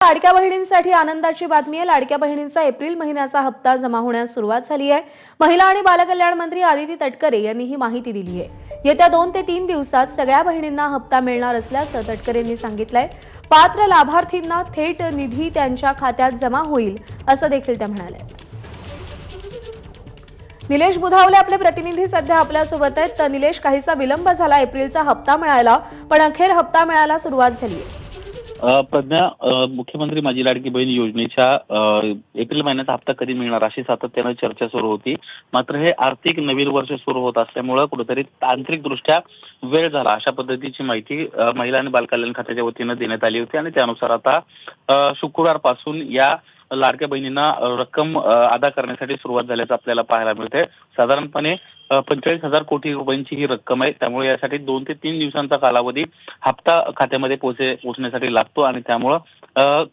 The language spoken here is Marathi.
लाडक्या बहिणींसाठी आनंदाची बातमी आहे। लाडक्या बहिणींचा एप्रिल महिन्याचा हप्ता जमा होण्यास सुरुवात झाली आहे। महिला आणि बालकल्याण मंत्री आदिती तटकरे यांनी ही माहिती दिली आहे। येत्या 2 ते 3 दिवसात सगळ्या बहिणींना हप्ता मिळणार असल्याचं तटकरेंनी सांगितलंय। पात्र लाभार्थींना थेट निधी त्यांच्या खात्यात जमा होईल असं देखील त्या म्हणाल्या। निलेश बुधावले आपले प्रतिनिधी सध्या आपल्यासोबत आहेत। तर निलेश, काहीसा विलंब झाला एप्रिलचा हप्ता मिळायला, पण अखेर हप्ता मिळायला सुरुवात झाली आहे। प्रज्ञा, मुख्यमंत्री माझी लाडकी बहीण योजनेच्या एप्रिल महिन्याचा हप्ता कधी मिळणार अशी सातत्यानं चर्चा सुरू होती। मात्र हे आर्थिक नवीन वर्ष सुरू होत असल्यामुळे कुठेतरी तांत्रिकदृष्ट्या वेळ झाला अशा पद्धतीची माहिती महिला आणि बालकल्याण खात्याच्या वतीनं देण्यात आली होती आणि त्यानुसार आता शुक्रवारपासून या लाडक्या बहिणींना रक्कम अदा करण्यासाठी सुरुवात झाल्याचं आपल्याला पाहायला मिळते। साधारणपणे 45,000 कोटी रुपयांची ही रक्कम आहे। त्यामुळे यासाठी 2 ते 3 दिवसांचा कालावधी हप्ता खात्यामध्ये पोहोचण्यासाठी लागतो आणि त्यामुळं